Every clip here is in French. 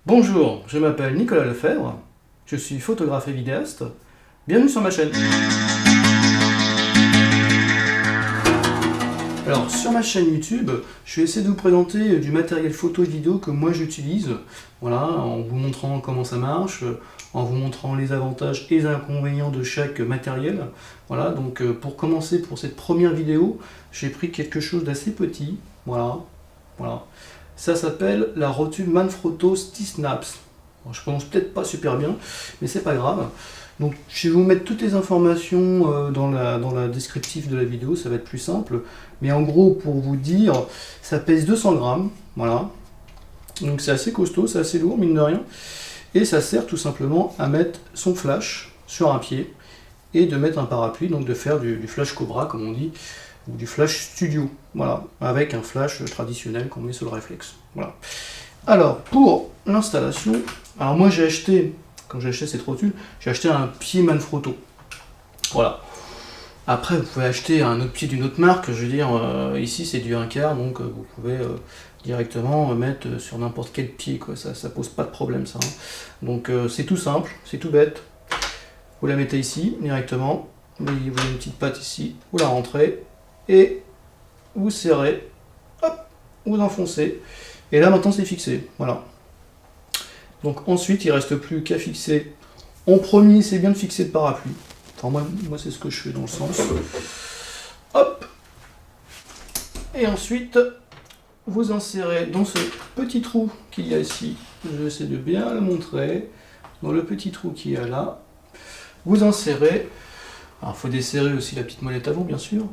Bonjour, je m'appelle Nicolas Lefebvre, je suis photographe et vidéaste. Bienvenue sur ma chaîne. Alors, sur ma chaîne YouTube, je vais essayer de vous présenter du matériel photo et vidéo que moi j'utilise. Voilà, en vous montrant comment ça marche, en vous montrant les avantages et les inconvénients de chaque matériel. Voilà, donc pour commencer pour cette première vidéo, j'ai pris quelque chose d'assez petit. Voilà. Ça s'appelle la rotule Manfrotto StiSnaps. Bon, je prononce peut-être pas super bien, mais c'est pas grave. Donc je vais vous mettre toutes les informations dans la descriptive de la vidéo, ça va être plus simple. Mais en gros, pour vous dire, ça pèse 200 grammes, voilà. Donc c'est assez costaud, c'est assez lourd, mine de rien. Et ça sert tout simplement à mettre son flash sur un pied et de mettre un parapluie, donc de faire du flash Cobra, comme on dit, ou du flash studio, voilà, avec un flash traditionnel qu'on met sur le réflexe. Voilà. Alors, pour l'installation, alors moi j'ai acheté, quand j'ai acheté cette rotule, j'ai acheté un pied Manfrotto. Voilà. Après, vous pouvez acheter un autre pied d'une autre marque, je veux dire, ici c'est du 1/4, donc vous pouvez directement mettre sur n'importe quel pied, quoi. Ça pose pas de problème, ça. Hein. Donc c'est tout simple, c'est tout bête. Vous la mettez ici, directement, vous avez une petite patte ici, vous la rentrez, et vous serrez, hop, vous enfoncez, et là maintenant c'est fixé, voilà. Donc ensuite il ne reste plus qu'à fixer. En premier, c'est bien de fixer le parapluie. Enfin moi c'est ce que je fais dans le sens. Hop. Et ensuite, vous insérez dans ce petit trou qu'il y a ici. Je vais essayer de bien le montrer. Dans le petit trou qu'il y a là, vous insérez. Alors il faut desserrer aussi la petite molette à vous bien sûr.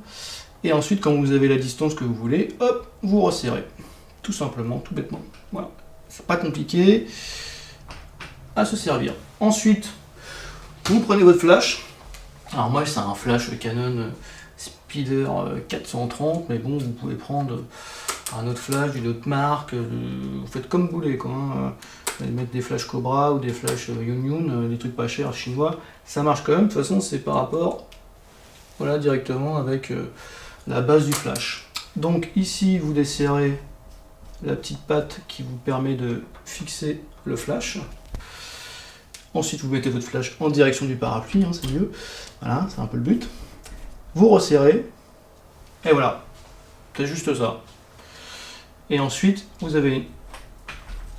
Et ensuite, quand vous avez la distance que vous voulez, hop, vous resserrez. Tout simplement, tout bêtement. Voilà. C'est pas compliqué à se servir. Ensuite, vous prenez votre flash. Alors moi, c'est un flash Canon Speeder 430, mais bon, vous pouvez prendre un autre flash d'une autre marque. Vous faites comme vous voulez, quoi. Hein. Mettre des flashs Cobra ou des flashs Yun, des trucs pas chers chinois, ça marche quand même. De toute façon, c'est par rapport, voilà, directement avec la base du flash. Donc ici, vous desserrez la petite patte qui vous permet de fixer le flash. Ensuite, vous mettez votre flash en direction du parapluie, hein, c'est mieux. Voilà, c'est un peu le but. Vous resserrez, et voilà, c'est juste ça. Et ensuite, vous avez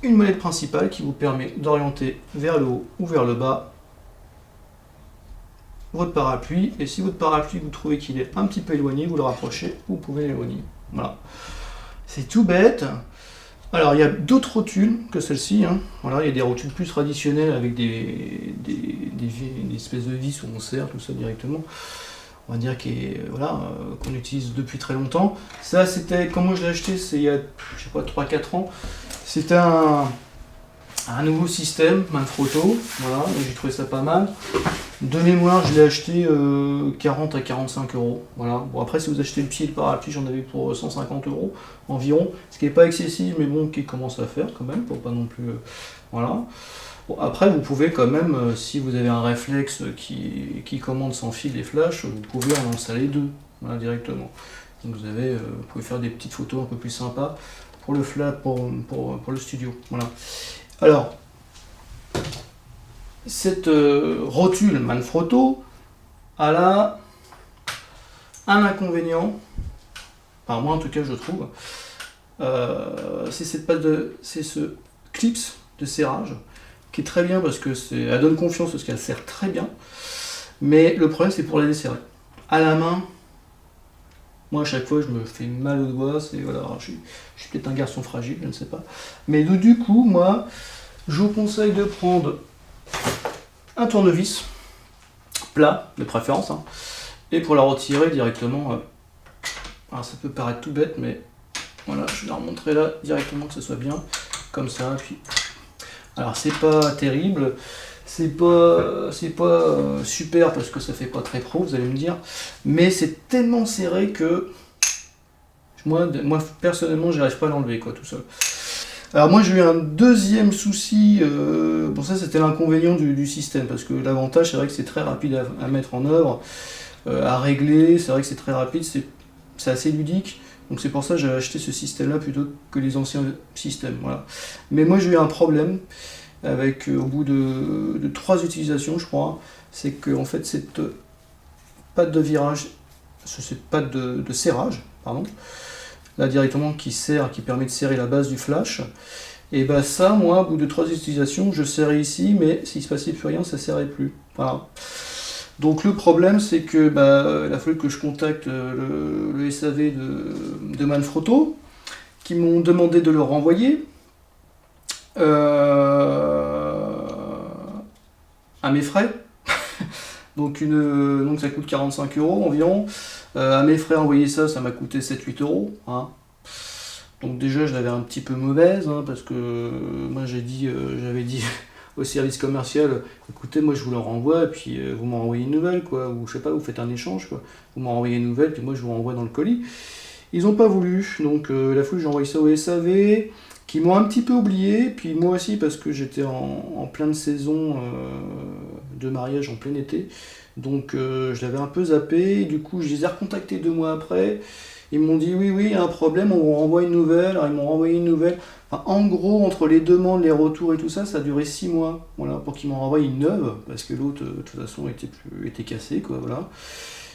une molette principale qui vous permet d'orienter vers le haut ou vers le bas votre parapluie. Et si votre parapluie, vous trouvez qu'il est un petit peu éloigné, vous le rapprochez, vous pouvez l'éloigner. Voilà. C'est tout bête. Alors, il y a d'autres rotules que celle-ci. Hein. Voilà, il y a des rotules plus traditionnelles avec des espèces de vis où on serre tout ça directement. On va dire qu'on utilise depuis très longtemps. Ça, c'était, quand moi je l'ai acheté, c'est il y a, je sais pas, 3-4 ans. C'était un nouveau système, Manfrotto. Voilà, j'ai trouvé ça pas mal. De mémoire, je l'ai acheté 40 à 45 euros. Voilà. Bon, après, si vous achetez le pied et le parapluie, j'en avais pour 150 euros environ. Ce qui n'est pas excessif, mais bon, qui commence à faire quand même, pour pas non plus. Voilà. Bon, après, vous pouvez quand même, si vous avez un réflexe qui commande sans fil et flash, vous pouvez en installer deux, voilà, directement. Donc vous pouvez faire des petites photos un peu plus sympas pour le flash, pour le studio. Voilà. Alors, cette rotule Manfrotto a là un inconvénient, enfin moi en tout cas je trouve, c'est ce clips de serrage qui est très bien parce que elle donne confiance parce qu'elle serre très bien, mais le problème c'est pour la desserrer. À la main, moi à chaque fois je me fais mal aux doigts, voilà, je suis peut-être un garçon fragile, je ne sais pas. Mais du coup, moi, je vous conseille de prendre un tournevis plat, de préférence, hein, et pour la retirer directement, alors ça peut paraître tout bête, mais voilà, je vais la remontrer là directement que ce soit bien, comme ça, puis alors c'est pas terrible, c'est pas super parce que ça fait pas très pro, vous allez me dire, mais c'est tellement serré que moi personnellement j'arrive pas à l'enlever quoi tout seul. Alors moi j'ai eu un deuxième souci, bon ça c'était l'inconvénient du système, parce que l'avantage c'est vrai que c'est très rapide à mettre en œuvre, à régler, c'est vrai que c'est très rapide, c'est assez ludique, Donc c'est pour ça que j'ai acheté ce système-là plutôt que les anciens systèmes. Voilà. Mais moi j'ai eu un problème avec, au bout de 3 utilisations, je crois, c'est que en fait cette patte de virage, cette patte de serrage, pardon, là directement qui permet de serrer la base du flash, et ben ça, moi, au bout de 3 utilisations, je serrais ici, mais s'il se passait plus rien, ça serrait plus. Voilà. Donc le problème, c'est que il a fallu que je contacte le SAV de Manfrotto, qui m'ont demandé de le renvoyer à mes frais. Donc ça coûte 45 € environ. À mes frais, envoyer ça, ça m'a coûté 7-8 €. Hein. Donc déjà, je l'avais un petit peu mauvaise, hein, parce que moi j'avais dit au service commercial, écoutez, moi je vous le renvoie, et puis vous m'en renvoyez une nouvelle, quoi, ou je sais pas, vous faites un échange, quoi. Vous m'en renvoyez une nouvelle, puis moi je vous renvoie dans le colis. Ils n'ont pas voulu, donc la fois j'ai envoyé ça au SAV, qui m'ont un petit peu oublié, puis moi aussi parce que j'étais en pleine saison de mariage, en plein été, donc je l'avais un peu zappé, du coup je les ai recontactés 2 mois après. Ils m'ont dit oui, il y a un problème, on vous renvoie une nouvelle. Alors ils m'ont renvoyé une nouvelle. Enfin, en gros, entre les demandes, les retours et tout ça, ça a duré 6 mois. Voilà, pour qu'ils m'en renvoient une neuve, parce que l'autre, de toute façon, était cassé, quoi. Voilà.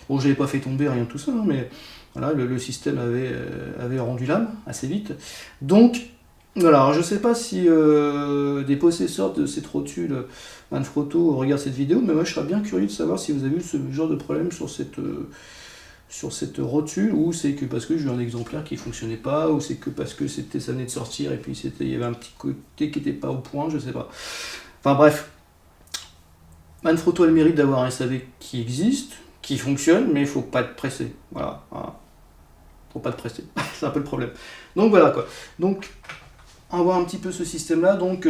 Bon, j'avais pas fait tomber rien de tout ça, hein, mais voilà, le système avait rendu l'âme assez vite. Donc, voilà, alors je sais pas si des possesseurs de cette rotule Manfrotto regardent cette vidéo, mais moi je serais bien curieux de savoir si vous avez eu ce genre de problème sur cette rotule, ou c'est que parce que j'ai eu un exemplaire qui fonctionnait pas, ou c'est que parce que ça venait de sortir et puis il y avait un petit côté qui n'était pas au point, je sais pas. Enfin bref, Manfrotto a le mérite d'avoir un SAV qui existe, qui fonctionne, mais il faut pas être pressé. Voilà. Faut pas être pressé. C'est un peu le problème. Donc voilà quoi. Donc on va voir un petit peu ce système-là. Donc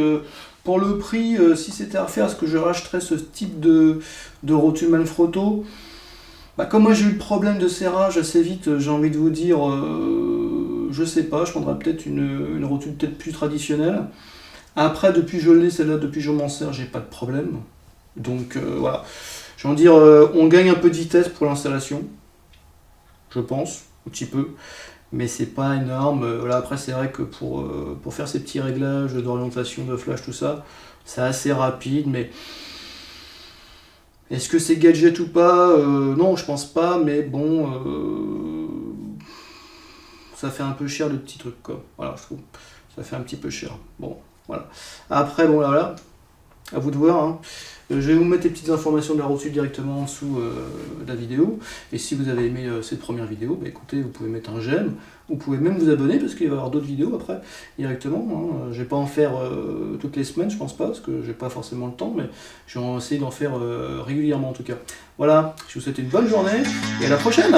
pour le prix, si c'était à refaire, est-ce que je rachèterais ce type de rotule Manfrotto? Comme moi j'ai eu le problème de serrage assez vite, j'ai envie de vous dire, je sais pas, je prendrais peut-être une rotule peut-être plus traditionnelle. Après, depuis que je l'ai, celle-là, depuis que je m'en sers, j'ai pas de problème. Donc voilà, j'ai envie de dire, on gagne un peu de vitesse pour l'installation, je pense, un petit peu, mais c'est pas énorme. Voilà, après c'est vrai que pour faire ces petits réglages d'orientation, de flash, tout ça, c'est assez rapide, mais... Est-ce que c'est gadget ou pas? Non, je pense pas, mais bon, ça fait un peu cher le petit truc, quoi. Voilà, je trouve. Ça fait un petit peu cher. Bon, voilà. Après, bon, là, à vous de voir. Hein. Je vais vous mettre les petites informations de la rotule directement en dessous de la vidéo. Et si vous avez aimé cette première vidéo, écoutez, vous pouvez mettre un j'aime. Vous pouvez même vous abonner parce qu'il va y avoir d'autres vidéos après, directement. Hein. Je vais pas en faire toutes les semaines, je pense pas, parce que j'ai pas forcément le temps, mais je vais essayer d'en faire régulièrement en tout cas. Voilà, je vous souhaite une bonne journée et à la prochaine!